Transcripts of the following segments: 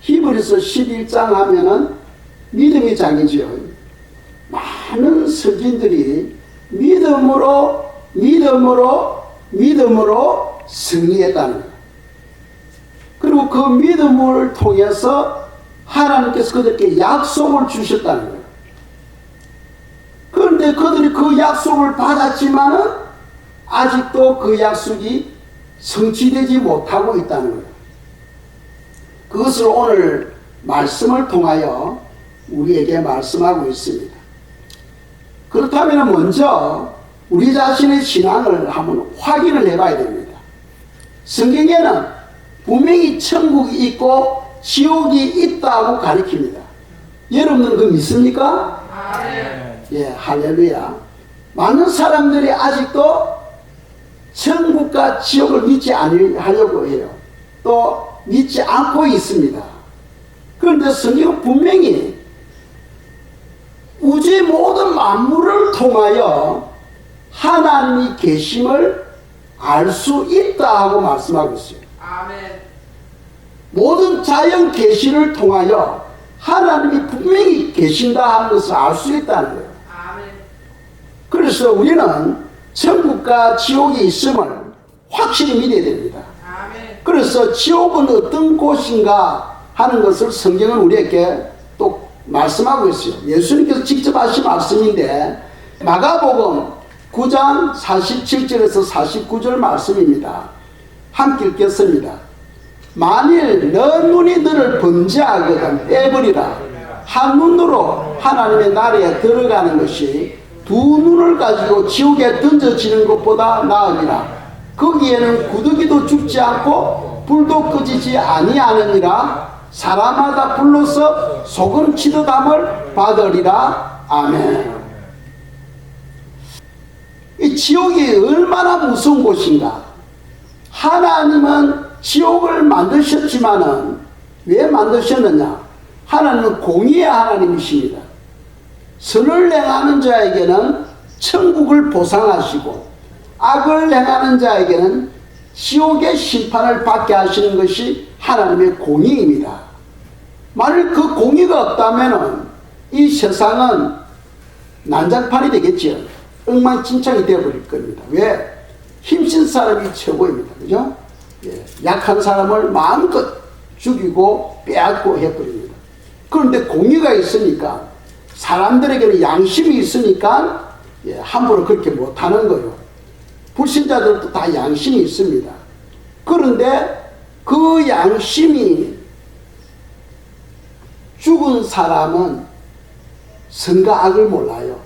히브리서 11장 하면은 믿음이 장이지요. 많은 서기인들이 믿음으로 승리했다는 거예요. 그리고 그 믿음을 통해서 하나님께서 그들에게 약속을 주셨다는 거예요. 그런데 그들이 그 약속을 받았지만은 아직도 그 약속이 성취되지 못하고 있다는 거예요. 그것을 오늘 말씀을 통하여 우리에게 말씀하고 있습니다. 그렇다면 먼저 우리 자신의 신앙을 한번 확인을 해봐야 됩니다. 성경에는 분명히 천국이 있고 지옥이 있다고 가르칩니다. 여러분은 그 믿습니까? 예, 할렐루야. 많은 사람들이 아직도 천국과 지옥을 믿지 않으려고 해요. 또 믿지 않고 있습니다. 그런데 성경은 분명히 우주의 모든 만물을 통하여 하나님이 계심을 알 수 있다 하고 말씀하고 있어요. 아멘. 모든 자연 계시를 통하여 하나님이 분명히 계신다 하는 것을 알 수 있다는 거예요. 아멘. 그래서 우리는 천국과 지옥이 있음을 확실히 믿어야 됩니다. 아멘. 그래서 지옥은 어떤 곳인가 하는 것을 성경은 우리에게 또 말씀하고 있어요. 예수님께서 직접 하신 말씀인데 마가복음 9장 47절에서 49절 말씀입니다. 함께 읽겠습니다. 만일 너 눈이 너를 범죄하거든 빼버리라. 한 눈으로 하나님의 나라에 들어가는 것이 두 눈을 가지고 지옥에 던져지는 것보다 나으니라. 거기에는 구더기도 죽지 않고 불도 꺼지지 아니하느니라. 사람마다 불로서 소금 치료담을 받으리라. 아멘. 이 지옥이 얼마나 무서운 곳인가. 하나님은 지옥을 만드셨지만은 왜 만드셨느냐? 하나님은 공의의 하나님이십니다. 선을 행하는 자에게는 천국을 보상하시고 악을 행하는 자에게는 지옥의 심판을 받게 하시는 것이 하나님의 공의입니다. 만일 그 공의가 없다면 이 세상은 난장판이 되겠지요. 엉망진창이 되어버릴 겁니다. 왜? 힘쓴 사람이 최고입니다. 그죠? 예, 약한 사람을 마음껏 죽이고 빼앗고 해버립니다. 그런데 공의가 있으니까 사람들에게는 양심이 있으니까 예, 함부로 그렇게 못하는 거예요. 불신자들도 다 양심이 있습니다. 그런데 그 양심이 죽은 사람은 선과 악을 몰라요.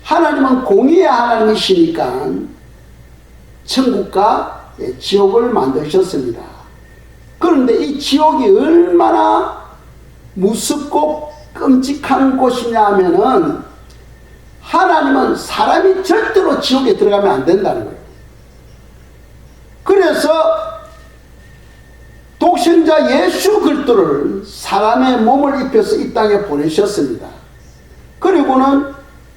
하나님은 공의의 하나님이시니까 천국과 지옥을 만드셨습니다. 그런데 이 지옥이 얼마나 무섭고 끔찍한 곳이냐 하면은 하나님은 사람이 절대로 지옥에 들어가면 안 된다는 거예요. 그래서 독생자 예수 그리스도를 사람의 몸을 입혀서 이 땅에 보내셨습니다. 그리고는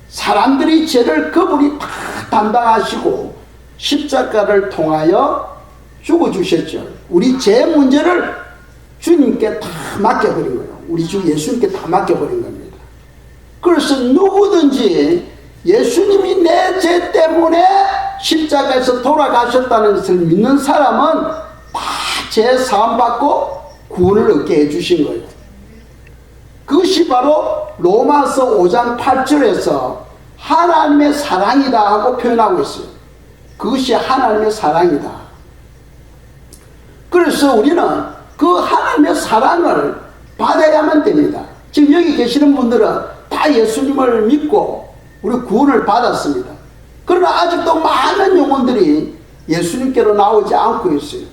사람들이 죄를 그분이 다 담당하시고 십자가를 통하여 죽어주셨죠. 우리 죄 문제를 주님께 다 맡겨버린 거예요. 우리 주 예수님께 다 맡겨버린 겁니다. 그래서 누구든지 예수님이 내 죄 때문에 십자가에서 돌아가셨다는 것을 믿는 사람은 다 죄 사함받고 구원을 얻게 해주신 거예요. 그것이 바로 로마서 5장 8절에서 하나님의 사랑이다 하고 표현하고 있어요. 그것이 하나님의 사랑이다. 그래서 우리는 그 하나님의 사랑을 받아야만 됩니다. 지금 여기 계시는 분들은 다 예수님을 믿고 우리 구원을 받았습니다. 그러나 아직도 많은 영혼들이 예수님께로 나오지 않고 있어요.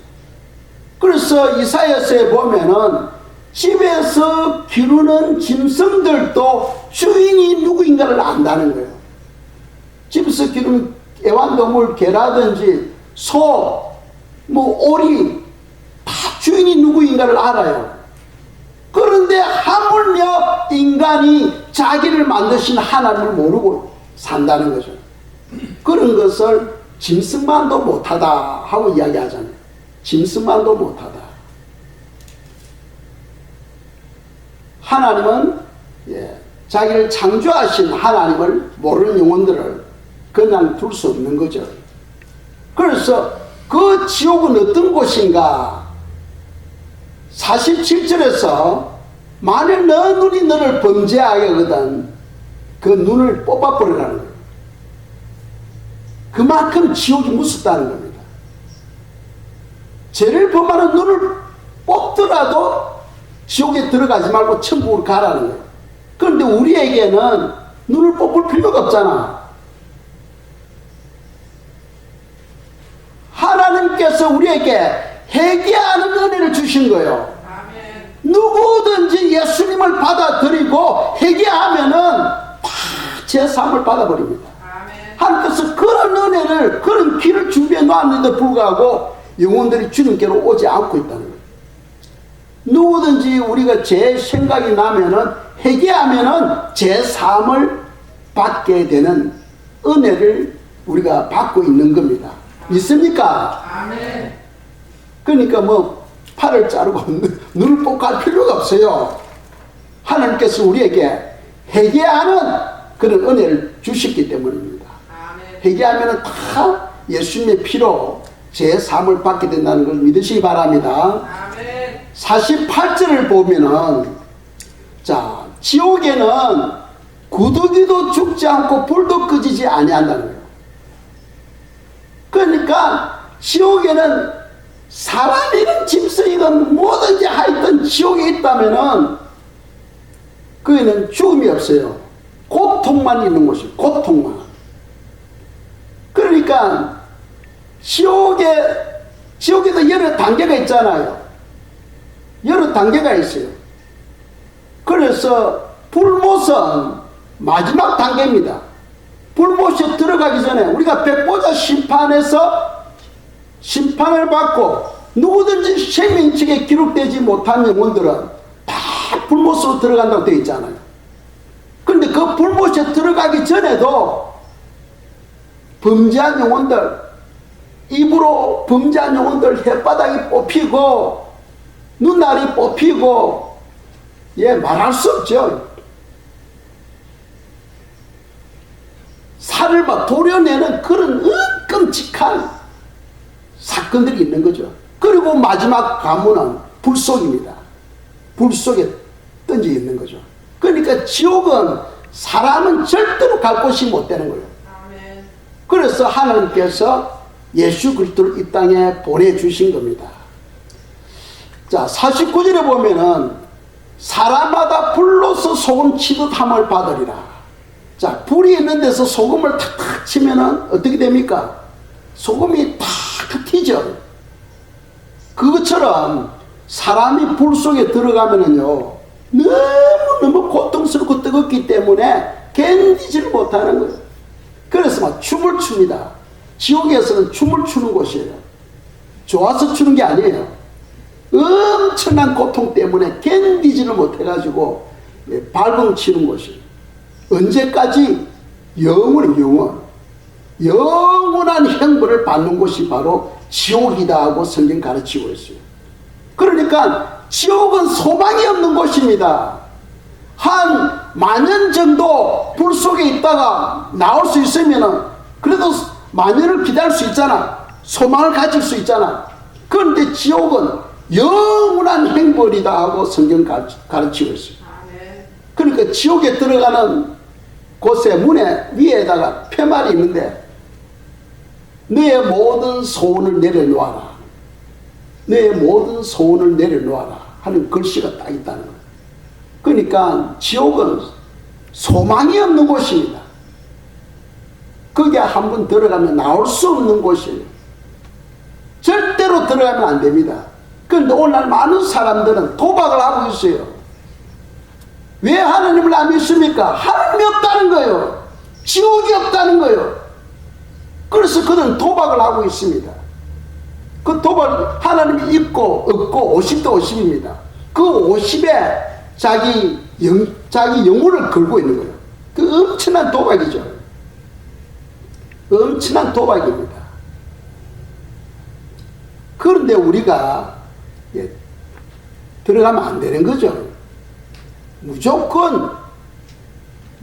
그래서 이사야서에 보면은 집에서 기르는 짐승들도 주인이 누구인가를 안다는 거예요. 집에서 기르는 애완동물 개라든지 소, 오리 다 주인이 누구인가를 알아요. 그런데 하물며 인간이 자기를 만드신 하나님을 모르고 산다는 거죠. 그런 것을 짐승만도 못하다 하고 이야기하잖아요. 짐승만도 못하다. 하나님은 자기를 창조하신 하나님을 모르는 영혼들을 그냥 둘 수 없는 거죠. 그래서 그 지옥은 어떤 곳인가? 47절에서 만일 너 눈이 너를 범죄하게 하거든 그 눈을 뽑아버리라는 거예요. 그만큼 지옥이 무섭다는 겁니다. 죄를 범하는 눈을 뽑더라도 지옥에 들어가지 말고 천국으로 가라는 거예요. 그런데 우리에게는 눈을 뽑을 필요가 없잖아. 하나님께서 우리에게 회개하는 은혜를 주신 거예요. 아멘. 누구든지 예수님을 받아들이고 회개하면은 다 제3을 받아버립니다. 아멘. 하나님께서 그런 은혜를, 그런 길을 준비해 놨는데 불구하고 영혼들이 주님께로 오지 않고 있다는 거예요. 누구든지 우리가 제 생각이 나면은 회개하면은 제3을 받게 되는 은혜를 우리가 받고 있는 겁니다. 믿습니까? 아멘. 그러니까 뭐 팔을 자르고 눈을 뽑고 할 필요가 없어요. 하나님께서 우리에게 회개하는 그런 은혜를 주셨기 때문입니다. 아멘. 회개하면은 다 예수님의 피로 제3을 받게 된다는 걸 믿으시기 바랍니다. 아멘. 48절을 보면은 자, 지옥에는 구더기도 죽지 않고 불도 끄지지 아니한다는 거예요. 그러니까 지옥에는 사람이든 짐승이든 뭐든지 하여튼 지옥에 있다면은 거기는 죽음이 없어요. 고통만 있는 곳이에요. 고통만. 그러니까 지옥에도 여러 단계가 있잖아요. 여러 단계가 있어요. 그래서 불못은 마지막 단계입니다. 불못에 들어가기 전에 우리가 백보자 심판에서 심판을 받고 누구든지 생명책에 기록되지 못한 영혼들은 다 불못으로 들어간다고 되어 있잖아요. 그런데 그 불못에 들어가기 전에도 범죄한 영혼들, 입으로 범죄한 영혼들 혓바닥이 뽑히고 눈알이 뽑히고 말할 수 없죠. 살을 막 도려내는 그런 끔찍한 사건들이 있는 거죠. 그리고 마지막 가문은 불속입니다. 불속에 던져 있는 거죠. 그러니까 지옥은 사람은 절대로 갈 곳이 못 되는 거예요. 아멘. 그래서 하나님께서 예수 그리스도를 이 땅에 보내주신 겁니다. 자, 49절에 보면은 사람마다 불로서 소금 치듯 함을 받으리라. 자, 불이 있는 데서 소금을 탁탁 치면은 어떻게 됩니까? 소금이 탁 튀죠. 그것처럼 사람이 불 속에 들어가면은요, 너무너무 고통스럽고 뜨겁기 때문에 견디지를 못하는 거예요. 그래서 막 춤을 춥니다. 지옥에서는 춤을 추는 곳이에요. 좋아서 추는 게 아니에요. 엄청난 고통 때문에 견디지를 못해가지고 발버둥치는 곳이에요. 언제까지? 영원한 형벌을 받는 곳이 바로 지옥이다 하고 성경 가르치고 있어요. 그러니까 지옥은 소망이 없는 곳입니다. 한 만년 정도 불 속에 있다가 나올 수 있으면 그래도 만년을 기다릴 수 있잖아. 소망을 가질 수 있잖아. 그런데 지옥은 영원한 형벌이다 하고 성경 가르치고 있어요. 그러니까 지옥에 들어가는 곳에 문에 위에다가 푯말이 있는데 너의 모든 소원을 내려놓아라. 너의 모든 소원을 내려놓아라 하는 글씨가 딱 있다는 거예요. 그러니까 지옥은 소망이 없는 곳입니다. 거기에 한번 들어가면 나올 수 없는 곳이에요. 절대로 들어가면 안 됩니다. 그런데 오늘날 많은 사람들은 도박을 하고 있어요. 왜 하나님을 안 믿습니까? 하나님이 없다는 거예요. 지옥이 없다는 거예요. 그래서 그들은 도박을 하고 있습니다. 그 도박, 하나님이 있고 없고 50대 50입니다. 그 50에 자기 영혼을 걸고 있는 거예요. 그 엄청난 도박이죠. 엄청난 도박입니다. 그런데 우리가 들어가면 안 되는 거죠. 무조건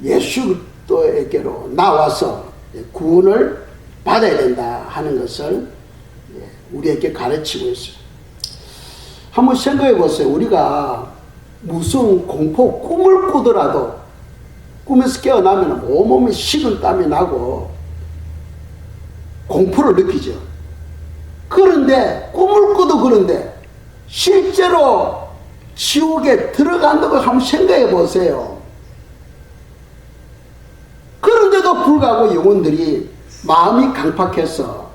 예수도에게로 나와서 구원을 받아야 된다 하는 것을 우리에게 가르치고 있어요. 한번 생각해 보세요. 우리가 무슨 공포 꿈을 꾸더라도 꿈에서 깨어나면 온몸에 식은땀이 나고 공포를 느끼죠. 그런데 꿈을 꾸도 그런데 실제로 지옥에 들어간다고 한번 생각해 보세요. 그런데도 불구하고 영혼들이 마음이 강팍해서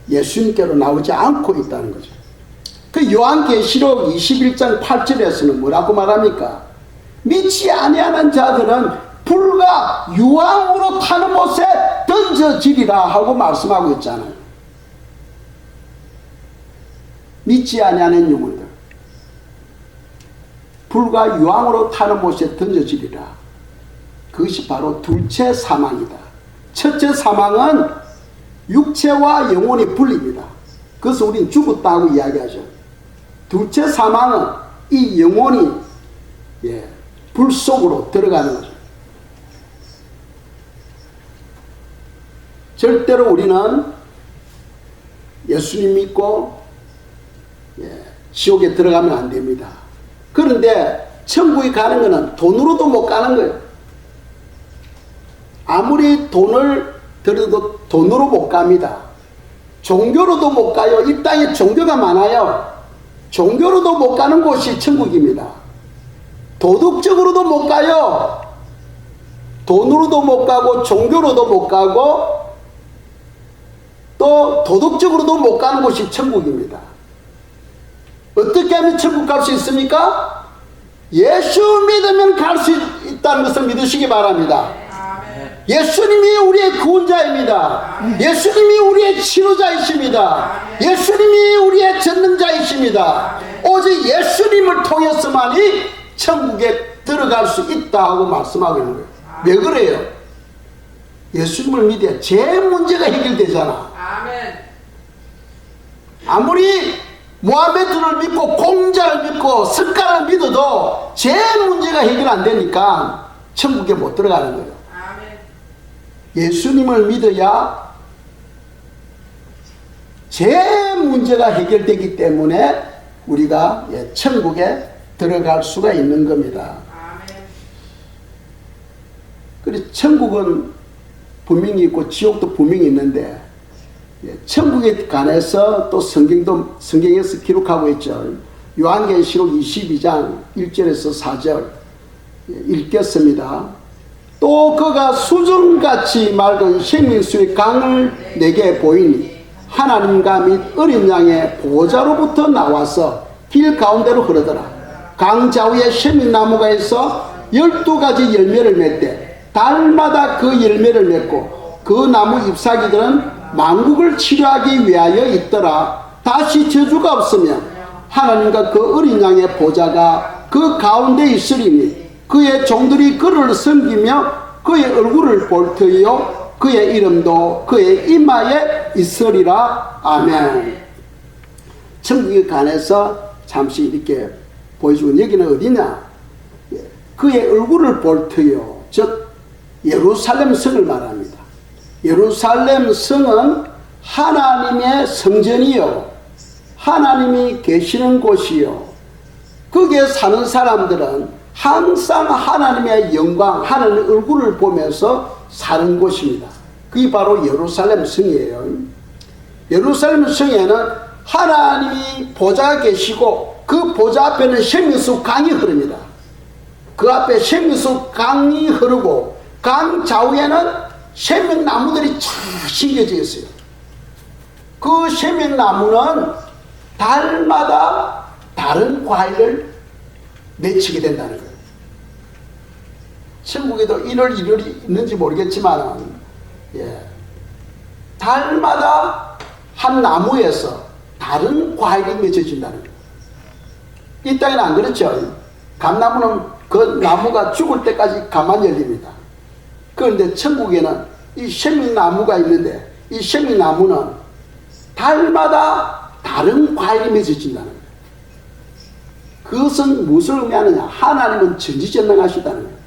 예수님께로 나오지 않고 있다는 거죠. 그 요한계시록 21장 8절에서는 뭐라고 말합니까? 믿지 아니하는 자들은 불과 유황으로 타는 못에 던져지리라 하고 말씀하고 있잖아요. 믿지 아니하는 영혼들, 불과 유황으로 타는 못에 던져지리라. 그것이 바로 둘째 사망이다. 첫째 사망은 육체와 영혼이 분립니다. 그래서 우리는 죽었다고 이야기하죠. 둘째 사망은 이 영혼이 불 속으로 들어가는 거죠. 절대로 우리는 예수님 믿고 지옥에 들어가면 안 됩니다. 그런데 천국에 가는 것은 돈으로도 못 가는 거예요. 아무리 돈을 들여도 돈으로 못 갑니다. 종교로도 못 가요. 이 땅에 종교가 많아요. 종교로도 못 가는 곳이 천국입니다. 도덕적으로도 못 가요. 돈으로도 못 가고 종교로도 못 가고 또 도덕적으로도 못 가는 곳이 천국입니다. 어떻게 하면 천국 갈 수 있습니까? 예수 믿으면 갈 수 있다는 것을 믿으시기 바랍니다. 예수님이 우리의 구원자입니다. 예수님이 우리의 치료자이십니다. 예수님이 우리의 전능자이십니다. 오직 예수님을 통해서만이 천국에 들어갈 수 있다 하고 말씀하고 있는 거예요. 왜 그래요? 예수님을 믿어야 제 문제가 해결되잖아. 아무리 모하메드를 믿고 공자를 믿고 석가를 믿어도 제 문제가 해결 안 되니까 천국에 못 들어가는 거예요. 예수님을 믿어야 제 문제가 해결되기 때문에 우리가 천국에 들어갈 수가 있는 겁니다. 그래서 천국은 분명히 있고 지옥도 분명히 있는데 천국에 관해서 또 성경에서 기록하고 있죠. 요한계시록 22장 1절에서 4절 읽겠습니다. 또 그가 수정같이 맑은 생명수의 강을 내게 보이니 하나님과 및 어린 양의 보좌로부터 나와서 길 가운데로 흐르더라. 강 좌우에 생명나무가 있어 12가지 열매를 맺되 달마다 그 열매를 맺고 그 나무 잎사귀들은 만국을 치료하기 위하여 있더라. 다시 저주가 없으며 하나님과 그 어린 양의 보좌가 그 가운데 있으리니 그의 종들이 그를 섬기며 그의 얼굴을 볼 터이요 그의 이름도 그의 이마에 있으리라. 아멘. 천국에 관해서 잠시 이렇게 보여주고 여기는 어디냐? 그의 얼굴을 볼 터이요, 즉 예루살렘 성을 말합니다. 예루살렘 성은 하나님의 성전이요 하나님이 계시는 곳이요 거기에 사는 사람들은 항상 하나님의 영광, 하나님의 얼굴을 보면서 사는 곳입니다. 그게 바로 예루살렘 성이에요. 예루살렘 성에는 하나님이 보좌가 계시고 그 보좌 앞에는 생명수 강이 흐릅니다. 그 앞에 생명수 강이 흐르고 강 좌우에는 생명나무들이 쫙 심겨져 있어요. 그 생명나무는 달마다 다른 과일을 맺히게 된다는 거예요. 천국에도 일월이 있는지 모르겠지만 달마다 한 나무에서 다른 과일이 맺혀진다는 거예요. 이 땅에는 안 그렇죠. 감나무는 그 나무가 죽을 때까지 가만히 열립니다. 그런데 천국에는 이 생명나무가 있는데 이 생명나무는 달마다 다른 과일이 맺어진다는 거예요. 그것은 무엇을 의미하느냐? 하나님은 전지전능하시다는 거예요.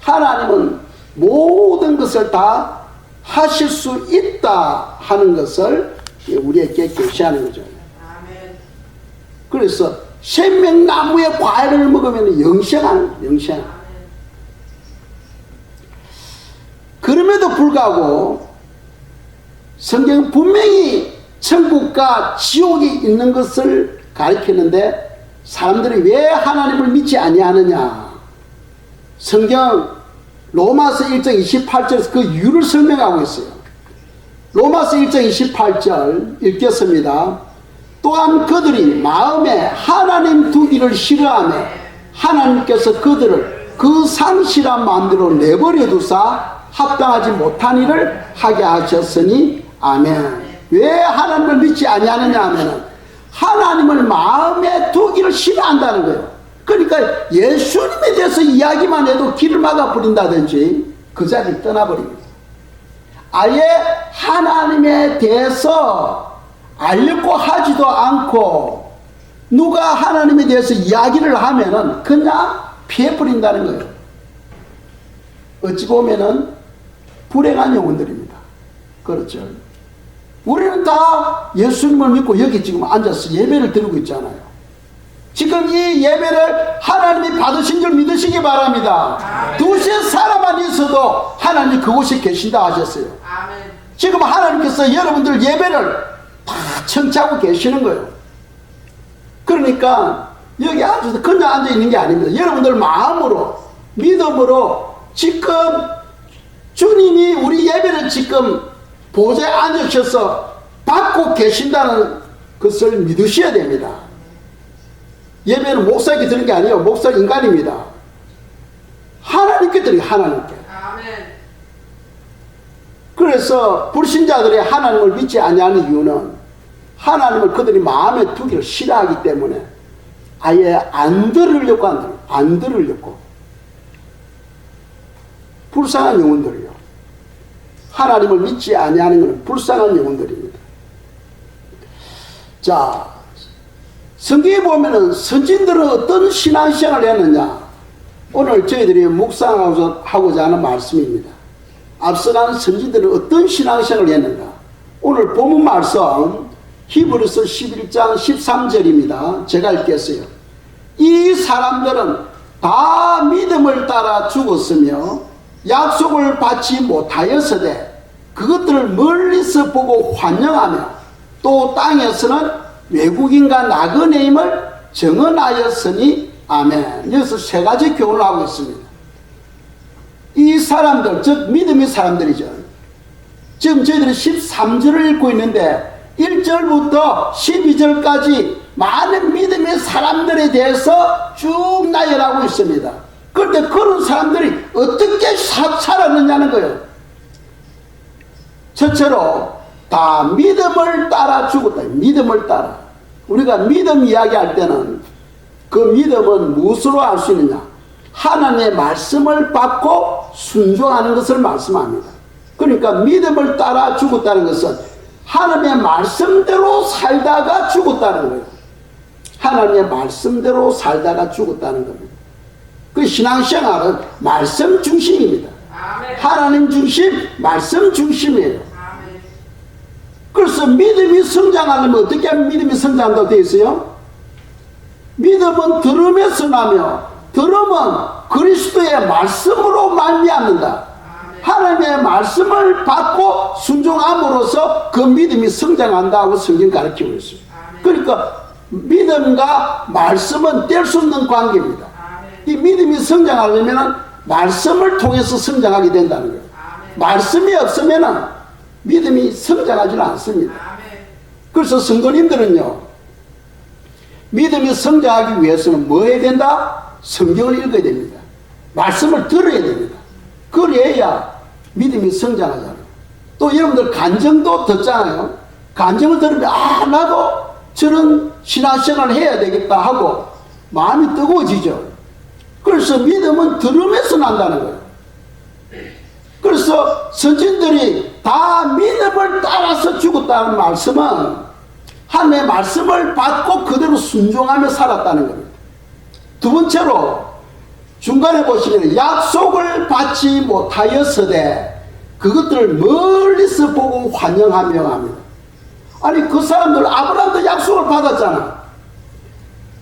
하나님은 모든 것을 다 하실 수 있다 하는 것을 우리에게 계시하는 거죠. 그래서 생명나무의 과일을 먹으면 영생하는 영생. 그럼에도 불구하고 성경은 분명히 천국과 지옥이 있는 것을 가리키는데 사람들이 왜 하나님을 믿지 아니하느냐? 성경 로마서 1장 28절에서 그 이유를 설명하고 있어요. 로마서 1장 28절 읽겠습니다. 또한 그들이 마음에 하나님 두기를 싫어하며 하나님께서 그들을 그 상실한 마음대로 내버려 두사 합당하지 못한 일을 하게 하셨으니 아멘. 왜 하나님을 믿지 아니하느냐 하면은 하나님을 마음에 두기를 싫어한다는 거예요. 그러니까 예수님에 대해서 이야기만 해도 길을 막아버린다든지 그 자리를 떠나버립니다. 아예 하나님에 대해서 알려고 하지도 않고 누가 하나님에 대해서 이야기를 하면은 그냥 피해버린다는 거예요. 어찌 보면은 불행한 영혼들입니다. 그렇죠. 우리는 다 예수님을 믿고 여기 지금 앉아서 예배를 드리고 있잖아요. 지금 이 예배를 하나님이 받으신 줄 믿으시기 바랍니다. 두세 사람만 있어도 하나님 그곳에 계신다 하셨어요. 지금 하나님께서 여러분들 예배를 다 청취하고 계시는 거예요. 그러니까 여기 앉아서 그냥 앉아 있는 게 아닙니다. 여러분들 마음으로 믿음으로 지금 주님이 우리 예배를 지금 보좌에 앉으셔서 받고 계신다는 것을 믿으셔야 됩니다. 예배는 목사에게 드는 게 아니에요. 목사는 인간입니다. 하나님께 드려요. 하나님께. 그래서 불신자들이 하나님을 믿지 아니하는 이유는 하나님을 그들이 마음에 두기를 싫어하기 때문에 아예 안 들으려고 안 들으려고. 불쌍한 영혼들이요. 하나님을 믿지 아니하는 것은 불쌍한 영혼들입니다. 자, 성경에 보면은 선진들은 어떤 신앙생활을 했느냐? 오늘 저희들이 묵상하고자 하는 말씀입니다. 앞서가는 선진들은 어떤 신앙생활을 했는가? 오늘 본문 말씀 히브리서 11장 13절입니다. 제가 읽겠어요. 이 사람들은 다 믿음을 따라 죽었으며 약속을 받지 못하였으되 그것들을 멀리서 보고 환영하며 또 땅에서는 외국인과 나그네임을 정언하였으니 아멘. 여기서 세 가지 교훈을 하고 있습니다. 이 사람들, 즉 믿음의 사람들이죠. 지금 저희들이 13절을 읽고 있는데 1절부터 12절까지 많은 믿음의 사람들에 대해서 쭉 나열하고 있습니다. 그런데 그런 사람들이 어떻게 살았느냐는 거예요. 첫째로 다 믿음을 따라 죽었다. 믿음을 따라. 우리가 믿음 이야기할 때는 그 믿음은 무엇으로 알 수 있느냐? 하나님의 말씀을 받고 순종하는 것을 말씀합니다. 그러니까 믿음을 따라 죽었다는 것은 하나님의 말씀대로 살다가 죽었다는 거예요. 하나님의 말씀대로 살다가 죽었다는 겁니다. 그 신앙생활은 말씀 중심입니다. 하나님 중심, 말씀 중심이에요. 그래서 믿음이 성장하려면 어떻게 하면 믿음이 성장한다고 되어 있어요? 믿음은 들음에서 나며 들음은 그리스도의 말씀으로 말미암는다. 하나님의 말씀을 받고 순종함으로써 그 믿음이 성장한다고 성경 가르치고 있어요. 그러니까 믿음과 말씀은 뗄 수 없는 관계입니다. 이 믿음이 성장하려면 말씀을 통해서 성장하게 된다는 거예요. 말씀이 없으면 믿음이 성장하지는 않습니다. 그래서 성도님들은요, 믿음이 성장하기 위해서는 뭐 해야 된다? 성경을 읽어야 됩니다. 말씀을 들어야 됩니다. 그래야 믿음이 성장하잖아요. 또 여러분들 간증도 듣잖아요. 간증을 들으면 나도 저런 신앙생활을 해야 되겠다 하고 마음이 뜨거워지죠. 그래서 믿음은 들음에서 난다는 거예요. 그래서 선진들이 다 믿음을 따라서 죽었다는 말씀은 하나님의 말씀을 받고 그대로 순종하며 살았다는 겁니다. 두 번째로 중간에 보시면 약속을 받지 못하였으되 그것들을 멀리서 보고 환영하며 합니다. 아니 그 사람들 아브라함도 약속을 받았잖아.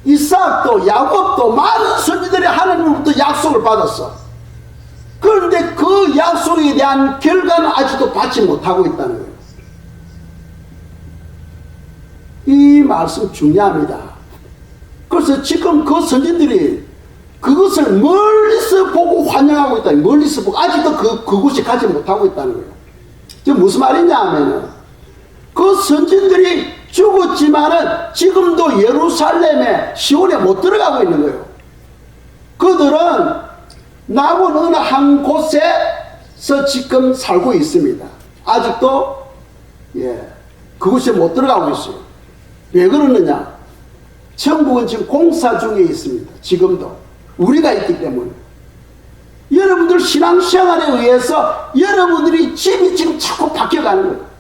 이삭도 야곱도 많은 선지들이 하나님으로부터 약속을 받았어. 그런데 그 약속에 대한 결과는 아직도 받지 못하고 있다는 거예요. 이 말씀 중요합니다. 그래서 지금 그 선진들이 그것을 멀리서 보고 환영하고 있다. 멀리서 보고 아직도 그곳에 가지 못하고 있다는 거예요. 지금 무슨 말이냐 하면은 그 선진들이 죽었지만은 지금도 예루살렘에 시온에 못 들어가고 있는 거예요. 그들은 남은 어느 한 곳에서 지금 살고 있습니다. 아직도 그곳에 못 들어가고 있어요. 왜 그러느냐? 천국은 지금 공사 중에 있습니다. 지금도 우리가 있기 때문에. 여러분들 신앙생활에 의해서 여러분들이 집이 지금 자꾸 바뀌어가는 거예요.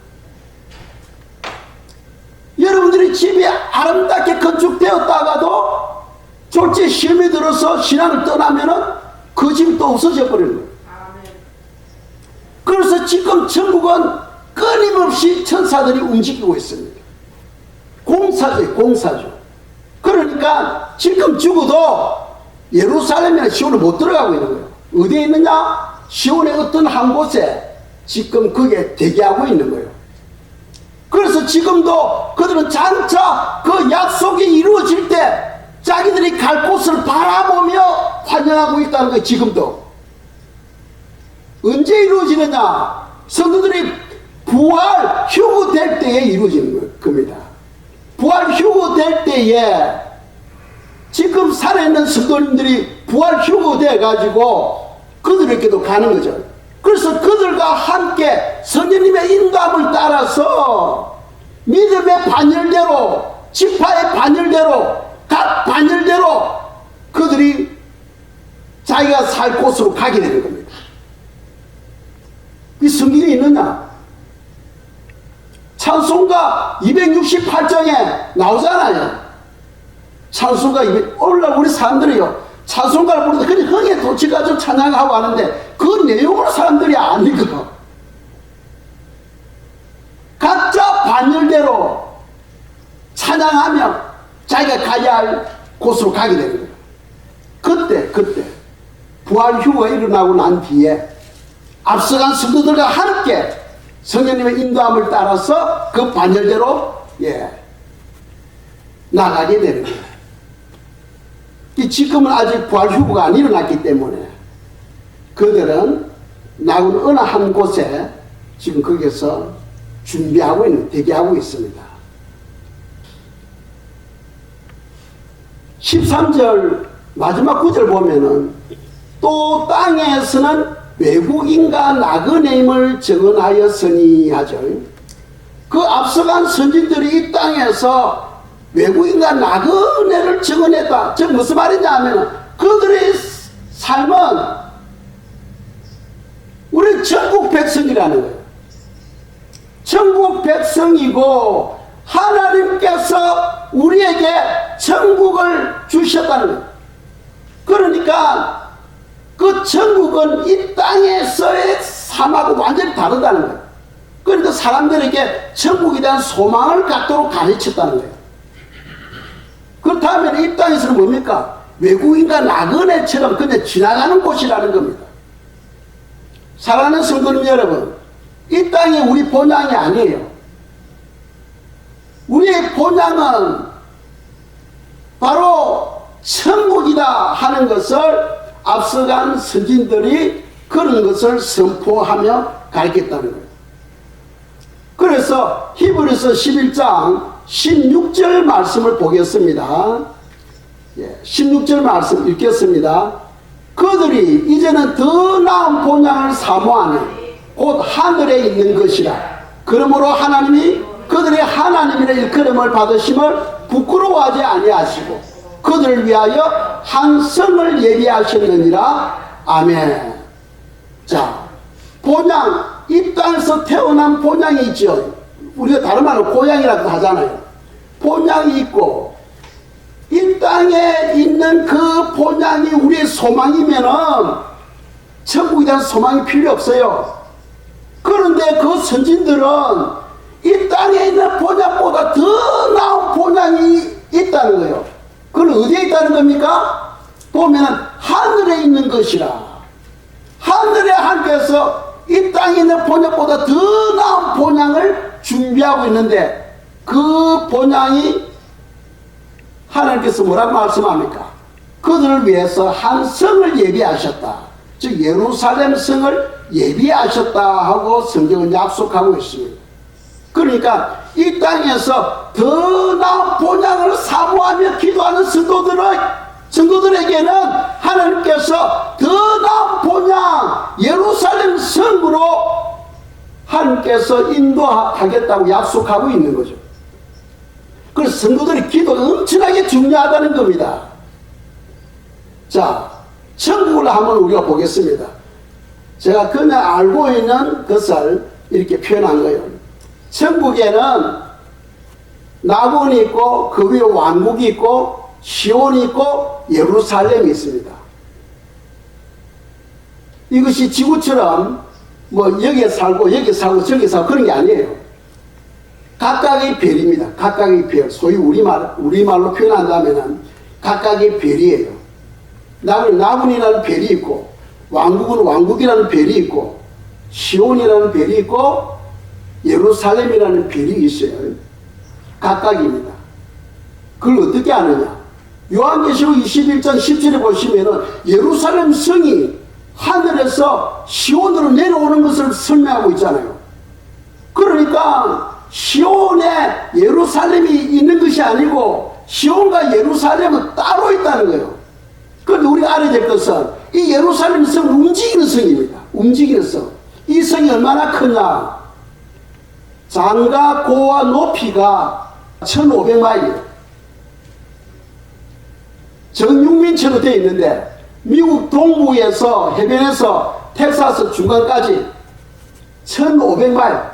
여러분들이 집이 아름답게 건축되었다가도 졸지에 시험이 들어서 신앙을 떠나면은 그 집이 또 없어져 버리는 거예요. 그래서 지금 천국은 끊임없이 천사들이 움직이고 있습니다. 공사죠. 그러니까 지금 죽어도 예루살렘이나 시온을 못 들어가고 있는 거예요. 어디에 있느냐? 시온의 어떤 한 곳에 지금 그게 대기하고 있는 거예요. 그래서 지금도 그들은 장차 그 약속이 이루어질 때 자기들이 갈 곳을 바라보며 환영하고 있다는 거예요. 지금도. 언제 이루어지느냐? 성도들이 부활 휴거될 때에 이루어지는 겁니다. 부활 휴거될 때에 지금 살아있는 성도님들이 부활 휴거돼 가지고 그들에게도 가는 거죠. 그래서 그들과 함께 성령님의 인도함을 따라서 믿음의 반열대로, 지파의 반열대로, 각 반열대로 그들이 자기가 살 곳으로 가게 되는 겁니다. 이 성경에 있느냐? 찬송가 268장에 나오잖아요. 찬송가 오늘날 우리 사람들이요, 찬송가를 부르는데 그냥 흥에 돋쳐가지고 찬양하고 하는데 그 내용으로 사람들이 아니고 각자 반열대로 찬양하며 자기가 가야 할 곳으로 가게 되는 거예요. 그때 부활 휴거가 일어나고 난 뒤에 앞서간 성도들과 함께 성령님의 인도함을 따라서 그 반열대로 나가게 되는 거예요. 지금은 아직 부활 휴거가 안 일어났기 때문에 그들은 나온 어느 한 곳에 지금 거기서 대기하고 있습니다. 13절 마지막 구절 보면은 또 땅에서는 외국인과 나그네임을 증언하였으니 하죠. 그 앞서간 선진들이 이 땅에서 외국인과 나그네를 증언했다. 즉 무슨 말이냐 하면 그들의 삶은 우리 천국 백성이라는 거예요. 천국 백성이고 하나님께서 우리에게 천국을 주셨다는 거예요. 그러니까 그 천국은 이 땅에서의 삶하고 완전히 다르다는 거예요. 그러니까 사람들에게 천국에 대한 소망을 갖도록 가르쳤다는 거예요. 그렇다면 이 땅에서는 뭡니까? 외국인과 나그네처럼 그냥 지나가는 곳이라는 겁니다. 사랑하는 성도님 여러분, 이 땅이 우리 본향이 아니에요. 우리의 본향은 바로 천국이다 하는 것을 앞서간 선진들이 그런 것을 선포하며 가르쳤다는 거예요. 그래서 히브리서 11장 16절 말씀을 보겠습니다. 16절 말씀 읽겠습니다. 그들이 이제는 더 나은 본향을 사모하는 곧 하늘에 있는 것이라. 그러므로 하나님이 그들의 하나님이라 일컬음을 받으심을 부끄러워하지 아니하시고 그들을 위하여 한 성을 예비하셨느니라. 아멘. 자, 본향, 이 땅에서 태어난 본향이 있죠. 우리가 다른 말로 고향이라고 하잖아요. 본향이 있고 이 땅에 있는 그 본향이 우리의 소망이면은 천국에 대한 소망이 필요 없어요. 그런데 그 선진들은 이 땅에 있는 본향보다 더 나은 본향이 있다는 거예요. 그건 어디에 있다는 겁니까? 보면은 하늘에 있는 것이라. 하늘에 하나님께서 이 땅에 있는 본향보다 더 나은 본향을 준비하고 있는데 그 본향이 하나님께서 뭐라고 말씀합니까? 그들을 위해서 한 성을 예비하셨다. 즉 예루살렘 성을 예비하셨다 하고 성경은 약속하고 있습니다. 그러니까 이 땅에서 더 나은 본향을 사모하며 기도하는 성도들에게는 하나님께서 더 나은 본향 예루살렘 성으로 하나님께서 인도하겠다고 약속하고 있는 거죠. 그래서 성도들의 기도가 엄청나게 중요하다는 겁니다. 자, 천국을 한번 우리가 보겠습니다. 제가 그냥 알고 있는 것을 이렇게 표현한 거예요. 천국에는 낙원이 있고 그 위에 왕국이 있고 시온이 있고 예루살렘이 있습니다. 이것이 지구처럼 뭐 여기에 살고 여기 살고 저기 살고 그런 게 아니에요. 각각의 별입니다. 각각의 별. 소위 우리말로 표현한다면은 각각의 별이에요. 낙원이라는 별이 있고 왕국은 왕국이라는 별이 있고 시온이라는 별이 있고 예루살렘이라는 별이 있어요. 각각입니다. 그걸 어떻게 아느냐? 요한계시록 21장 10절에 보시면은 예루살렘 성이 하늘에서 시온으로 내려오는 것을 설명하고 있잖아요. 그러니까 시온에 예루살렘이 있는 것이 아니고 시온과 예루살렘은 따로 있다는 거예요. 그런데 우리가 알아야 될 것은 이 예루살렘 성은 움직이는 성입니다. 움직이는 성. 이 성이 얼마나 크냐? 장과 고와 높이가 1500마일이에요. 정육민처럼 되어 있는데 미국 동부에서 해변에서 텍사스 중간까지 1500마일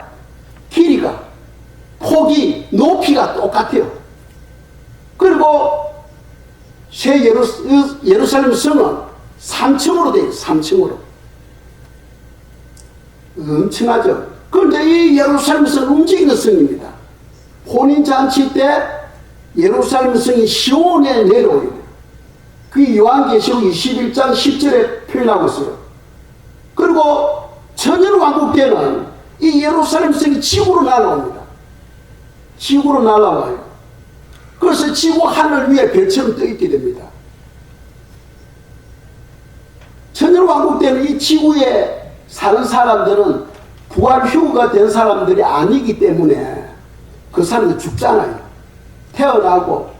길이가 폭이 높이가 똑같아요. 그리고 새 예루살렘 성은 3층으로 되어 있어요. 3층으로 엄청나죠. 그런데 이 예루살렘 성은 움직이는 성입니다. 혼인잔치 때 예루살렘 성이 시온에 내려오게 돼요. 그 요한계시록 21장 10절에 표현하고 있어요. 그리고 천년왕국 때는 이 예루살렘 성이 지구로 날아옵니다. 지구로 날아와요. 그래서 지구 하늘 위에 별처럼 떠있게 됩니다. 천년왕국 때는 이 지구에 사는 사람들은 부활휴가 된 사람들이 아니기 때문에 그 사람들 죽잖아요. 태어나고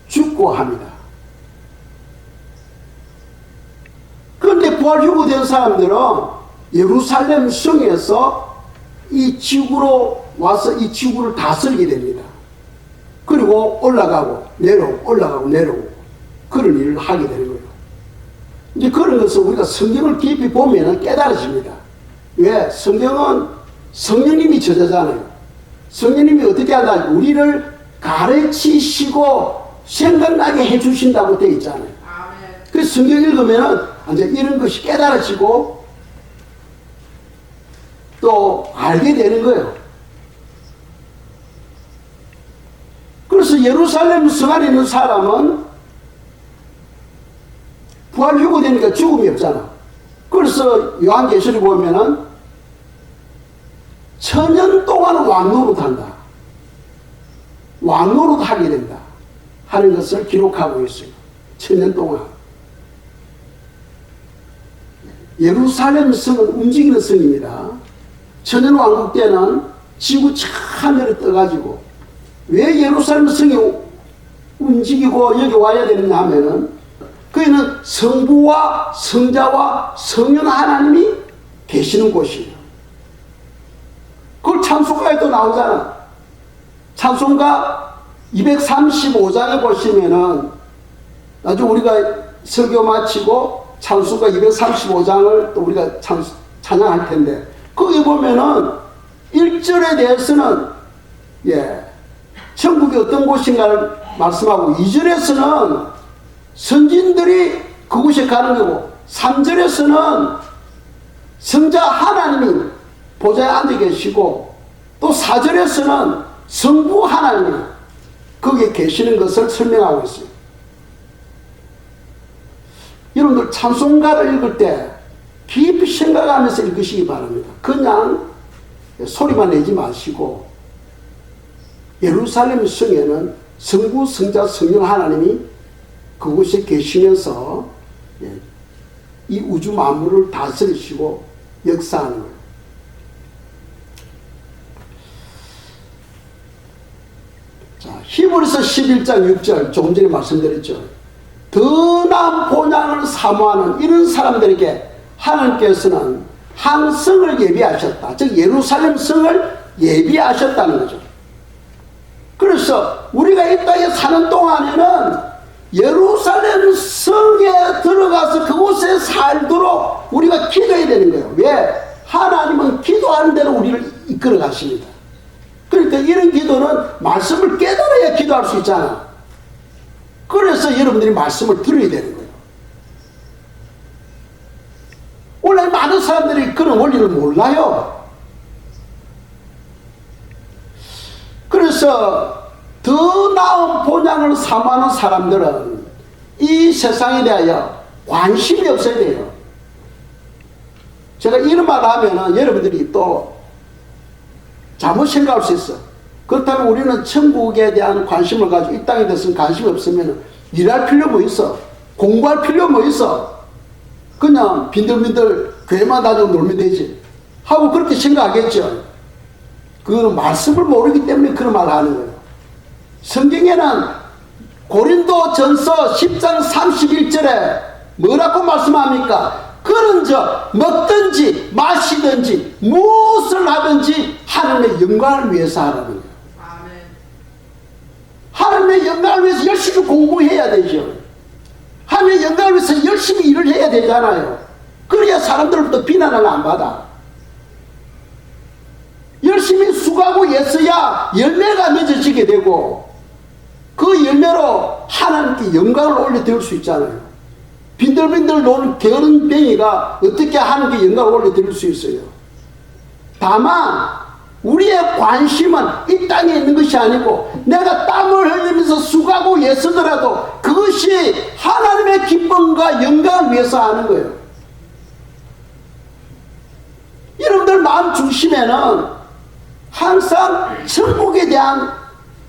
죽고 합니다. 그런데 부활휴가 된 사람들은 예루살렘 성에서 이 지구로 와서 이 지구를 다스리게 됩니다. 그리고 올라가고 내려오고 올라가고 내려오고 그런 일을 하게 되는 거예요. 이제 그런 것을 우리가 성경을 깊이 보면 깨달아집니다. 왜? 성경은 성령님이 저자잖아요. 성령님이 어떻게 한다? 우리를 가르치시고 생각나게 해주신다고 되어 있잖아요. 그래서 성경 읽으면은 이제 이런 것이 깨달아지고 또 알게 되는 거예요. 그래서 예루살렘 성 안에 있는 사람은 부활휴가 되니까 죽음이 없잖아. 그래서 요한계시록 보면은 천년 동안 왕노릇 한다. 왕노릇 하게 된다. 하는 것을 기록하고 있어요. 천년 동안. 예루살렘 성은 움직이는 성입니다. 천년왕국 때는 지구 하늘에 떠가지고 왜 예루살렘 성이 움직이고 여기 와야 되느냐 하면은 거기는 성부와 성자와 성령 하나님이 계시는 곳이에요. 그걸 찬송가에도 나오잖아. 찬송가 235장에 보시면은 나중에 우리가 설교 마치고 찬송가 235장을 또 우리가 찬양할 텐데 거기 보면은 1절에 대해서는 천국이 어떤 곳인가를 말씀하고 2절에서는 선진들이 그곳에 가는 거고 3절에서는 성자 하나님이 보좌에 앉아 계시고 또 4절에서는 성부 하나님이 거기에 계시는 것을 설명하고 있어요. 여러분들 찬송가를 읽을 때 깊이 생각하면서 읽으시기 바랍니다. 그냥 소리만 내지 마시고 예루살렘 성에는 성부, 성자, 성령 하나님이 그곳에 계시면서 이 우주 만물을 다스리시고 역사하는 거예요. 자, 히브리서 11장 6절 조금 전에 말씀드렸죠. 더 나은 본향을 사모하는 이런 사람들에게 하나님께서는 한 성을 예비하셨다. 즉 예루살렘 성을 예비하셨다는 거죠. 그래서 우리가 이 땅에 사는 동안에는 예루살렘 성에 들어가서 그곳에 살도록 우리가 기도해야 되는 거예요. 왜? 하나님은 기도하는 대로 우리를 이끌어 가십니다. 그러니까 이런 기도는 말씀을 깨달아야 기도할 수 있잖아. 그래서 여러분들이 말씀을 들어야 되는 거예요. 원래 많은 사람들이 그런 원리를 몰라요. 그래서 더 나은 본향을 사모하는 사람들은 이 세상에 대하여 관심이 없어야 돼요. 제가 이런 말 하면 여러분들이 또 잘못 생각할 수 있어. 그렇다면 우리는 천국에 대한 관심을 가지고 이 땅에 대해서는 관심이 없으면 일할 필요 뭐 있어? 공부할 필요 뭐 있어? 그냥 빈들빈들 교회만 다니고 놀면 되지 하고 그렇게 생각하겠죠. 그거는 말씀을 모르기 때문에 그런 말을 하는 거예요. 성경에는 고린도전서 10장 31절에 뭐라고 말씀합니까? 그런즉 먹든지 마시든지 무엇을 하든지 하나님의 영광을 위해서 하라는 거예요. 하나님의 영광을 위해서 열심히 공부해야 되죠. 하나님의 영광을 위해서 열심히 일을 해야 되잖아요. 그래야 사람들로부터 비난을 안 받아. 열심히 수고하고 애써야 열매가 맺어지게 되고 그 열매로 하나님께 영광을 올려드릴 수 있잖아요. 빈들빈들 노는 게으른 뱅이가 어떻게 하나님께 영광을 올려드릴 수 있어요. 다만 우리의 관심은 이 땅에 있는 것이 아니고 내가 땀을 흘리면서 수고하고 애쓰더라도 그것이 하나님의 기쁨과 영광을 위해서 하는 거예요. 여러분들 마음 중심에는 항상 천국에 대한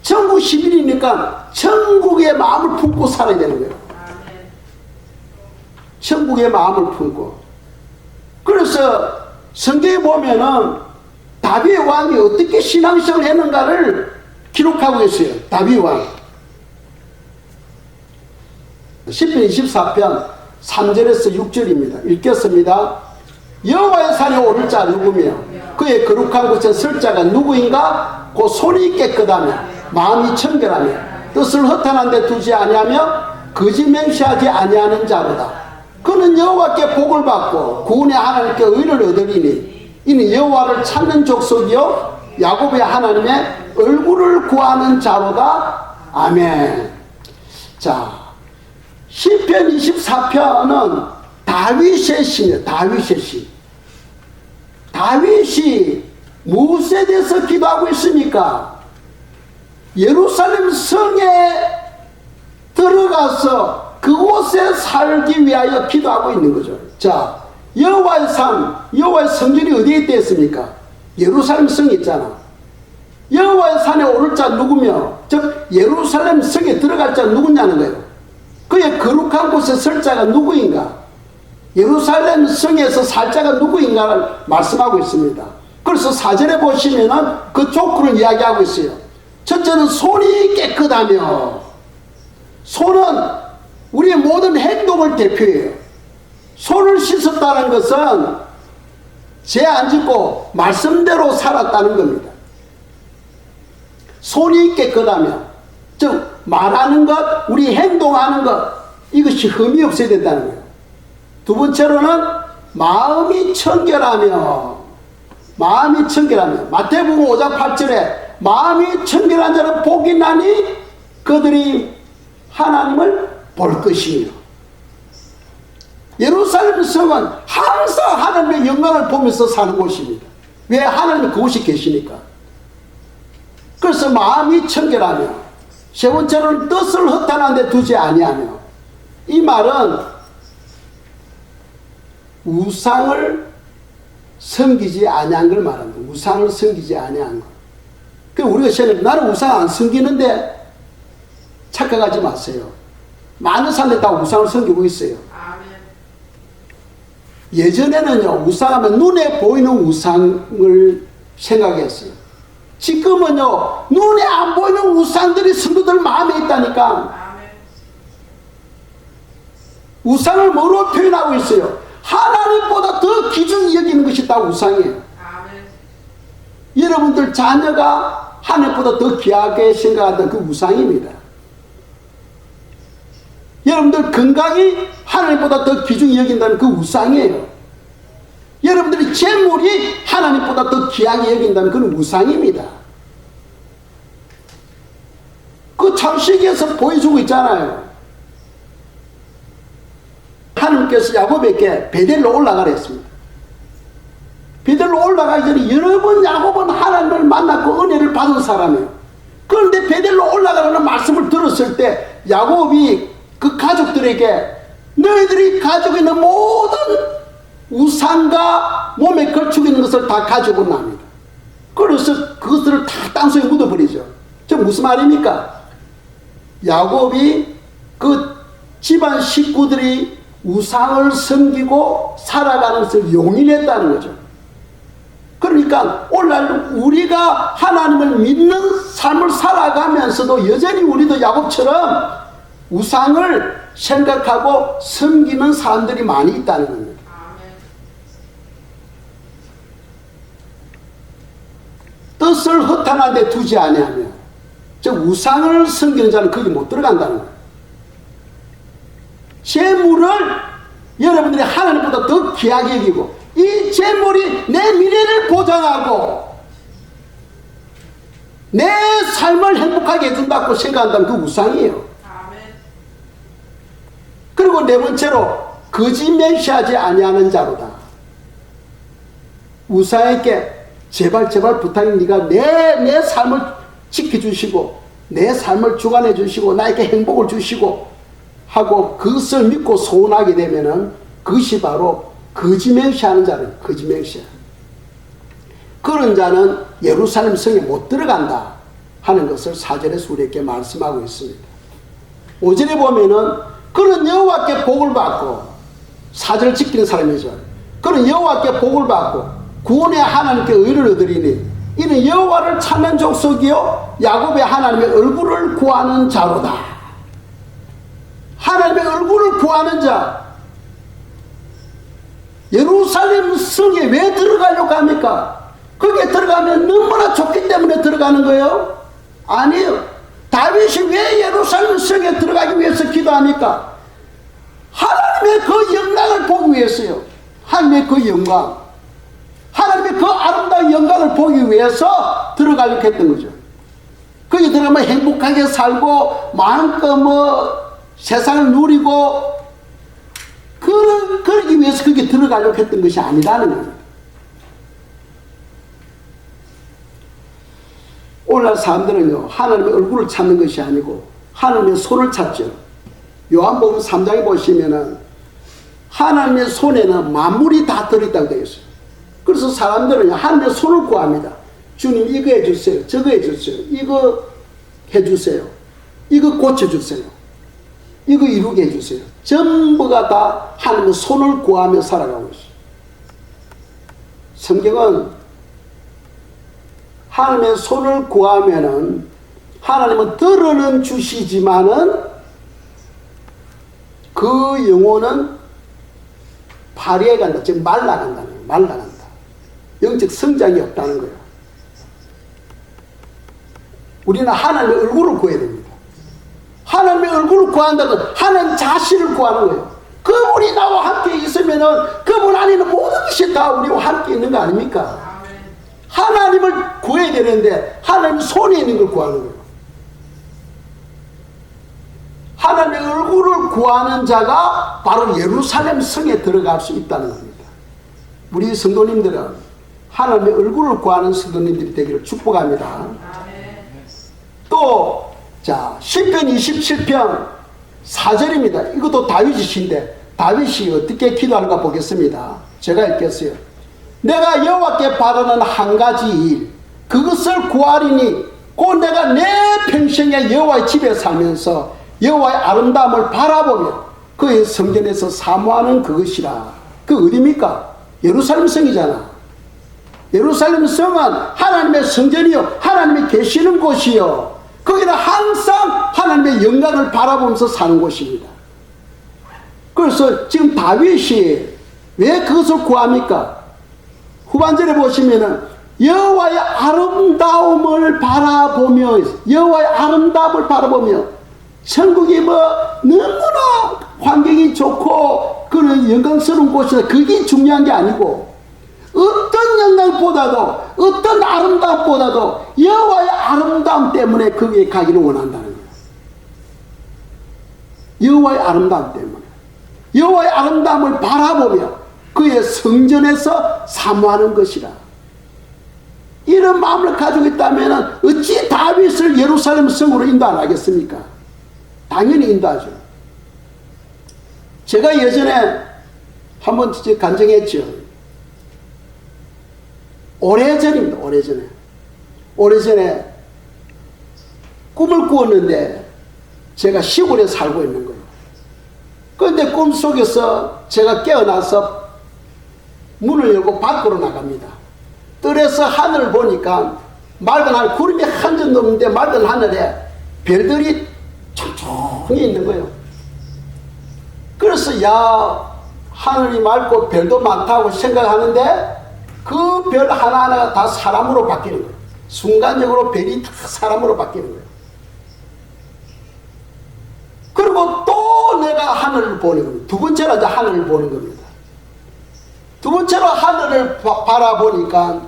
천국 시민이니까 천국의 마음을 품고 살아야 되는 거예요. 천국의 마음을 품고. 그래서 성경에 보면은 다윗 왕이 어떻게 신앙생활을 했는가를 기록하고 있어요. 다윗 왕. 시편 24편 3절에서 6절입니다. 읽겠습니다. 여호와의 산에 오를 자 누구며 그의 거룩한 곳에 설 자가 누구인가? 곧 손이 깨끗하며 마음이 청결하며 뜻을 허탄한 데 두지 아니하며 거짓 맹세하지 아니하는 자로다. 그는 여호와께 복을 받고 구원의 하나님께 의를 얻으리니 이는 여호와를 찾는 족속이요 야곱의 하나님의 얼굴을 구하는 자로다. 아멘. 자, 시편 24편은 다윗의 시입니다. 다윗의 시. 다윗이 무엇에 대해서 기도하고 있습니까? 예루살렘 성에 들어가서 그곳에 살기 위하여 기도하고 있는 거죠. 자, 여호와의 산, 여호와의 성전이 어디에 있겠습니까? 예루살렘 성이 있잖아. 여호와의 산에 오를 자 누구며, 즉 예루살렘 성에 들어갈 자 누구냐는 거예요. 그의 거룩한 곳에 설 자가 누구인가? 예루살렘 성에서 살 자가 누구인가를 말씀하고 있습니다. 그래서 4절에 보시면은 그 조건을 이야기하고 있어요. 첫째는 손이 깨끗하며, 손은 우리의 모든 행동을 대표해요. 손을 씻었다는 것은 죄 안 짓고 말씀대로 살았다는 겁니다. 손이 깨끗하며, 즉 말하는 것, 우리 행동하는 것, 이것이 흠이 없어야 된다는 거예요. 두 번째로는 마음이 청결하며, 마음이 청결하며, 마태복음 5장 8절에 마음이 청결한 자는 복이 나니 그들이 하나님을 볼 것이며. 예루살렘 성은 항상 하나님의 영광을 보면서 사는 곳입니다. 왜? 하나님이 그곳이 계시니까. 그래서 마음이 청결하며 세 번째로는 뜻을 허탄한 데 두지 아니하며. 이 말은 우상을 섬기지 아니한 걸 말합니다. 우상을 섬기지 아니한 것. 그 우리가 시험에 나는 우상 안 섬기는데 착각하지 마세요. 많은 사람들이 다 우상을 섬기고 있어요. 예전에는요, 우상하면 눈에 보이는 우상을 생각했어요. 지금은요, 눈에 안 보이는 우상들이 성도들 마음에 있다니까. 우상을 뭐로 표현하고 있어요? 하나님보다 더 귀중히 여기는 것이 다 우상이에요. 여러분들 자녀가 하나님보다 더 귀하게 생각하던 그 우상입니다. 여러분들 건강이 하나님보다 더 귀중히 여긴다는 그 우상이에요. 여러분들이 재물이 하나님보다 더 귀하게 여긴다는 그런 우상입니다. 그 창세기에서 보여주고 있잖아요. 하나님께서 야곱에게 베델로 올라가라 했습니다. 베델로 올라가기 전에 여러 번 야곱은 하나님을 만났고 은혜를 받은 사람이에요. 그런데 베델로 올라가라는 말씀을 들었을 때 야곱이 그 가족들에게 너희들이 가지고 있는 모든 우상과 몸에 걸치고 있는 것을 다 가지고 납니다. 그래서 그것들을 다 땅속에 묻어버리죠. 저 무슨 말입니까? 야곱이 그 집안 식구들이 우상을 섬기고 살아가는 것을 용인했다는 거죠. 그러니까 오늘날 우리가 하나님을 믿는 삶을 살아가면서도 여전히 우리도 야곱처럼 우상을 생각하고 섬기는 사람들이 많이 있다는 겁니다. 뜻을 허탄한 데 두지 아니하며, 즉 우상을 섬기는 자는 거기 못 들어간다는 거예요. 재물을 여러분들이 하나님보다 더 귀하게 여기고 이 재물이 내 미래를 보장하고 내 삶을 행복하게 해준다고 생각한다면 그 우상이에요. 그리고 네 번째로 거짓 맹세하지 아니하는 자로다. 우상에게 제발 부탁이 네가 내 삶을 지켜주시고 내 삶을 주관해 주시고 나에게 행복을 주시고 하고 그것을 믿고 소원하게 되면은 그것이 바로 거짓 맹세하는 자는 거짓 맹세. 그런 자는 예루살렘 성에 못 들어간다 하는 것을 4절에서 우리에게 말씀하고 있습니다. 5절에 보면은 그런 여호와께 복을 받고 4절 지키는 사람이죠. 그런 여호와께 복을 받고 구원의 하나님께 의를 얻으리니 이는 여호와를 찾는 족속이요 야곱의 하나님의 얼굴을 구하는 자로다. 하나님의 얼굴을 구하는 자. 예루살렘 성에 왜 들어가려고 합니까? 거기에 들어가면 너무나 좋기 때문에 들어가는 거예요? 아니에요. 다윗이 왜 예루살렘 성에 들어가기 위해서 기도합니까? 하나님의 그 영광을 보기 위해서요. 하나님의 그 영광, 하나님의 그 아름다운 영광을 보기 위해서 들어가려고 했던 거죠. 거기 들어가면 행복하게 살고 마음껏 세상을 누리고 그러기 위해서 거기 들어가려고 했던 것이 아니라는 거예요. 오늘날 사람들은요, 하나님의 얼굴을 찾는 것이 아니고 하나님의 손을 찾죠. 요한복음 3장에 보시면은 하나님의 손에는 만물이 다 들어있다고 되어 있어요. 그래서 사람들은 하나님의 손을 구합니다. 주님 이거 해주세요. 저거 해주세요. 이거 해주세요. 이거 고쳐주세요. 이거 이루게 해주세요. 전부가 다 하나님의 손을 구하며 살아가고 있어요. 성경은 하나님의 손을 구하면은 하나님은 들어는 주시지만은 그 영혼은 파리해 간다. 즉 말라간다는 거예요. 말라간다. 영적 성장이 없다는 거예요. 우리는 하나님의 얼굴을 구해야 됩니다. 하나님의 얼굴을 구한다는 하나님 자신을 구하는 거예요. 그분이 나와 함께 있으면은 그분 안에는 모든 것이 다 우리와 함께 있는 거 아닙니까? 하나님을 구해야 되는데 하나님 손에 있는 걸 구하는 거예요. 하나님의 얼굴을 구하는 자가 바로 예루살렘 성에 들어갈 수 있다는 겁니다. 우리 성도님들은 하나님의 얼굴을 구하는 성도님들이 되기를 축복합니다. 또 시편 27편 4절입니다. 이것도 다윗이 시인데 다윗이 어떻게 기도하는가 보겠습니다. 제가 읽겠어요. 내가 여호와께 바라는 한 가지 일 그것을 구하리니 곧 내가 내 평생에 여호와의 집에 살면서 여호와의 아름다움을 바라보며 그의 성전에서 사모하는 그것이라. 그 어디입니까? 예루살렘 성이잖아. 예루살렘 성은 하나님의 성전이요 하나님이 계시는 곳이요 거기는 항상 하나님의 영광을 바라보면서 사는 곳입니다. 그래서 지금 다윗이 왜 그것을 구합니까? 후반절에 보시면은 여호와의 아름다움을 바라보며 여호와의 아름다움을 바라보며 천국이 너무나 환경이 좋고 그런 영광스러운 곳이다. 그게 중요한 게 아니고 어떤 영광보다도 어떤 아름다움보다도 여호와의 아름다움 때문에 거기에 가기를 원한다는 거예요. 여호와의 아름다움 때문에 여호와의 아름다움을 바라보며 그의 성전에서 사모하는 것이라. 이런 마음을 가지고 있다면 어찌 다윗을 예루살렘 성으로 인도 안 하겠습니까? 당연히 인도하죠. 제가 예전에 한번 간증했죠. 오래전입니다. 오래전에 꿈을 꾸었는데 제가 시골에 살고 있는 거예요. 그런데 꿈속에서 제가 깨어나서 문을 열고 밖으로 나갑니다. 뜰에서 하늘을 보니까 맑은 하늘, 구름이 한 점 넘는데 맑은 하늘에 별들이 촘촘히 있는 거예요. 그래서 하늘이 맑고 별도 많다고 생각하는데 그 별 하나하나가 다 사람으로 바뀌는 거예요. 순간적으로 별이 다 사람으로 바뀌는 거예요. 그리고 또 내가 하늘을 보는 겁니다. 두 번째로 이제 하늘을 보는 겁니다. 두 번째로 하늘을 바라보니까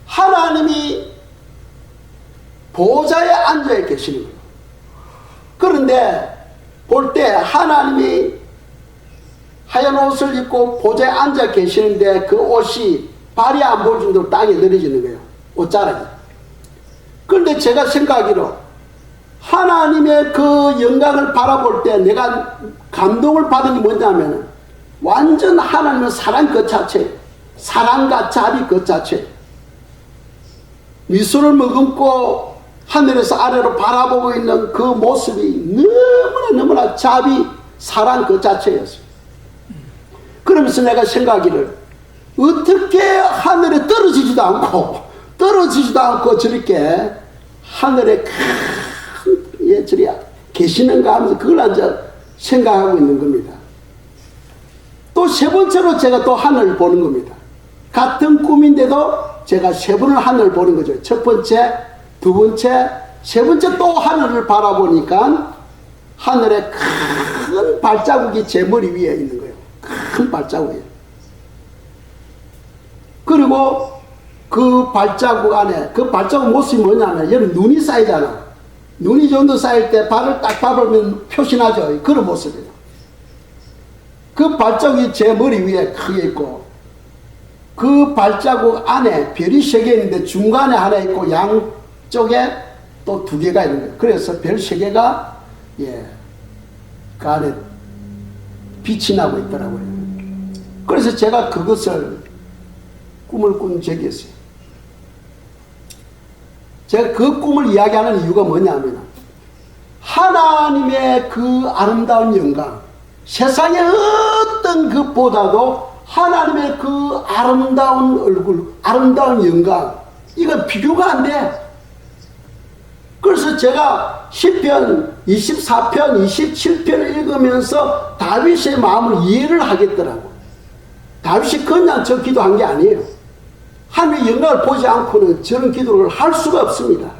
하나님이 보좌에 앉아 계시는 거예요. 그런데 볼 때 하나님이 하얀 옷을 입고 보좌에 앉아 계시는데 그 옷이 발이 안 보일 정도로 땅에 내려지는 거예요. 옷자락이. 그런데 제가 생각하기로 하나님의 그 영광을 바라볼 때 내가 감동을 받은 게 뭐냐면 완전 하나님은 사랑 그 자체, 사랑과 자비 그 자체. 미소를 머금고 하늘에서 아래로 바라보고 있는 그 모습이 너무나 자비, 사랑 그 자체였어요. 그러면서 내가 생각하기를 어떻게 하늘에 떨어지지도 않고 저렇게 하늘에 큰 저리 계시는가 하면서 그걸 이제 생각하고 있는 겁니다. 또 세 번째로 제가 또 하늘을 보는 겁니다. 같은 꿈인데도 제가 세 번을 하늘을 보는 거죠. 첫 번째, 두 번째, 세 번째 또 하늘을 바라보니까 하늘에 큰 발자국이 제 머리 위에 있는 거예요. 큰 발자국이에요. 그리고 그 발자국 안에 그 발자국 모습이 뭐냐면 여기 눈이 쌓이잖아. 눈이 정도 쌓일 때 발을 딱 밟으면 표시나죠. 그런 모습이에요. 그 발자국이 제 머리 위에 크게 있고 그 발자국 안에 별이 3개 있는데 중간에 하나 있고 양쪽에 또 2개가 있는 거예요. 그래서 별 3개가 그 안에 빛이 나고 있더라고요. 그래서 제가 그것을 꿈을 꾼 적이 있어요. 제가 그 꿈을 이야기하는 이유가 뭐냐면 하나님의 그 아름다운 영광, 세상의 어떤 것보다도 하나님의 그 아름다운 얼굴, 아름다운 영광, 이건 비교가 안 돼. 그래서 제가 시편 24편, 27편을 읽으면서 다윗의 마음을 이해를 하겠더라고. 다윗이 그냥 저 기도한 게 아니에요. 하나님의 영광을 보지 않고는 저런 기도를 할 수가 없습니다.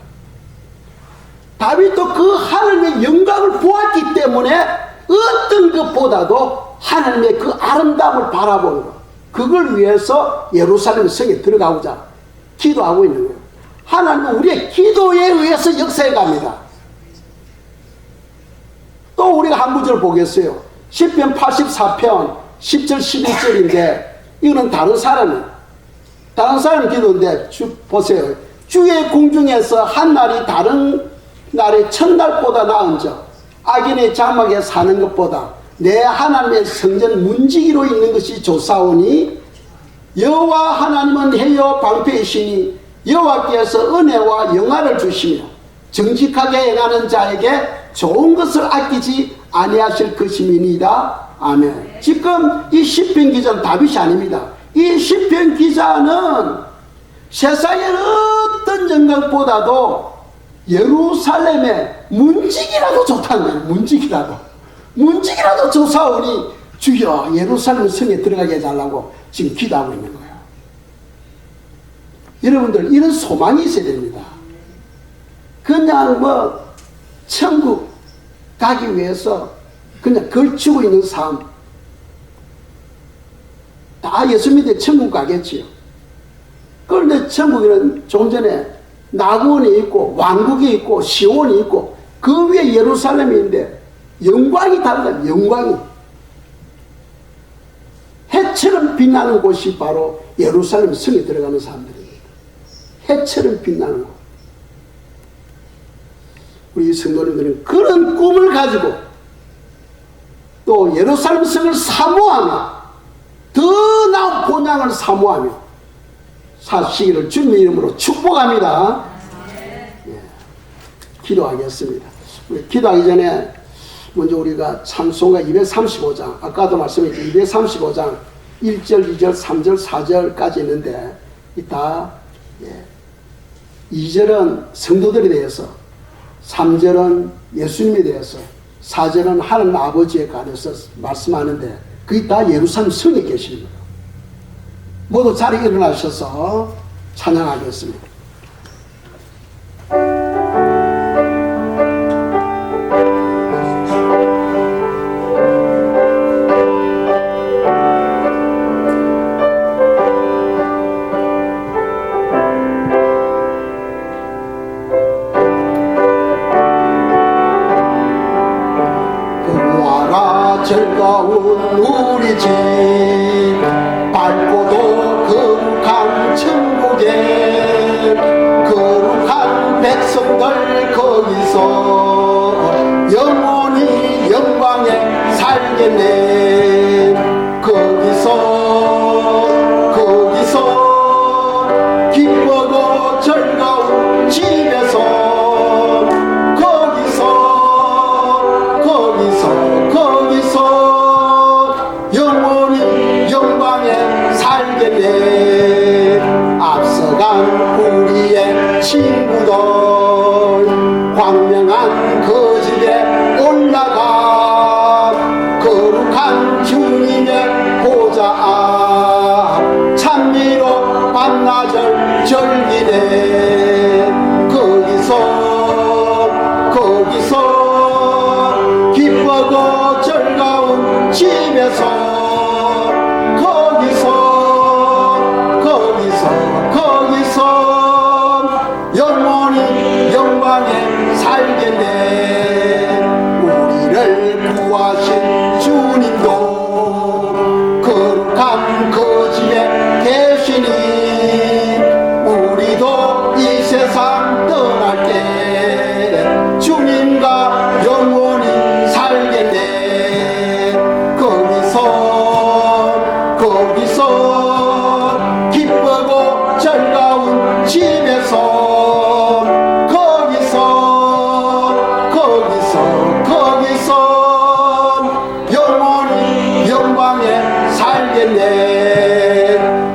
다윗도 그 하나님의 영광을 보았기 때문에 어떤 것보다도 하나님의 그 아름다움을 바라보는 것, 그걸 위해서 예루살렘 성에 들어가고자 기도하고 있는 거예요. 하나님은 우리의 기도에 의해서 역사해 갑니다. 또 우리가 한 구절 보겠어요. 시편 84편 10절 11절인데 이거는 다른 사람 기도인데 보세요. 주의 궁중에서 한 날이 다른 날의 첫날보다 나은즉 악인의 장막에 사는 것보다 내 하나님의 성전 문지기로 있는 것이 좋사오니 여호와 하나님은 해요 방패이시니 여호와께서 은혜와 영화를 주시며 정직하게 행하는 자에게 좋은 것을 아끼지 아니하실 것임이니이다. 아멘. 지금 이 시편 기자는 다윗이 아닙니다. 이 시편 기자는 세상의 어떤 영광보다도 예루살렘의 문지기라도 좋다는 거예요. 문지기라도 좋사오니 주여 예루살렘 성에 들어가게 해달라고 지금 기도하고 있는 거예요. 여러분들 이런 소망이 있어야 됩니다. 그냥 천국 가기 위해서 그냥 걸치고 있는 삶, 다 예수 믿어 천국 가겠지요. 그런데 천국에는 좀 전에 낙원이 있고 왕국이 있고 시온이 있고 그 위에 예루살렘이 있는데 영광이 다르다. 영광이 해처럼 빛나는 곳이 바로 예루살렘 성에 들어가는 사람들입니다. 해처럼 빛나는 곳. 우리 성도님들은 그런 꿈을 가지고 또 예루살렘 성을 사모하며 더 나은 본향을 사모하며 사시기를 주님의 이름으로 축복합니다. 예, 기도하겠습니다. 우리 기도하기 전에 먼저 우리가 찬송가 235장, 아까도 말씀했죠. 235장 1절, 2절, 3절, 4절까지 있는데 이따 2절은 성도들에 대해서, 3절은 예수님에 대해서, 4절은 하나님 아버지에 관해서 말씀하는데 그게 다 예루살렘 성에 계시는 거예요. 모두 자리에 일어나셔서 찬양하겠습니다. 즐거운 우리 집 밝고도 거룩한 천국에 거룩한 백성들 거기서 영원히 영광에 살겠네. 거기서 기쁘고 즐거운 집에서 영원히 영광에 살겠네. 앞서간 우리의 친구들 광명한 그 집에 올라가 거룩한 주님의 보좌 앞 찬미로 밤낮을 즐기네. 거기서 기쁘고 즐거운 집에서 영원히 영광에 살겠네. 우리를 구하신 주님도 거룩한 그 집에 계시니 우리도 이 세상 떠날 때 주님과 영원히 살겠네. 거기서 기쁘고 즐거운 집에서 영원히 영광에 살겠네.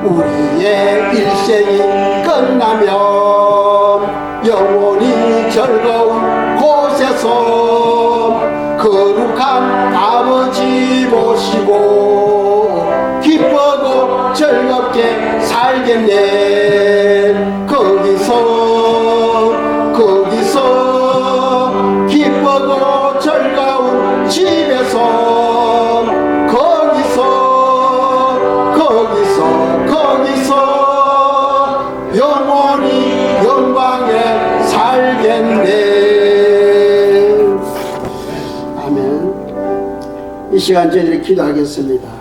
우리의 일생이 끝나면 영원히 즐거운 곳에서 거룩한 아버지 모시고 기쁘고 즐겁게 살겠네. 거기서 기쁘고 즐거운 집에서 거기서 이 시간 저희들이 기도하겠습니다.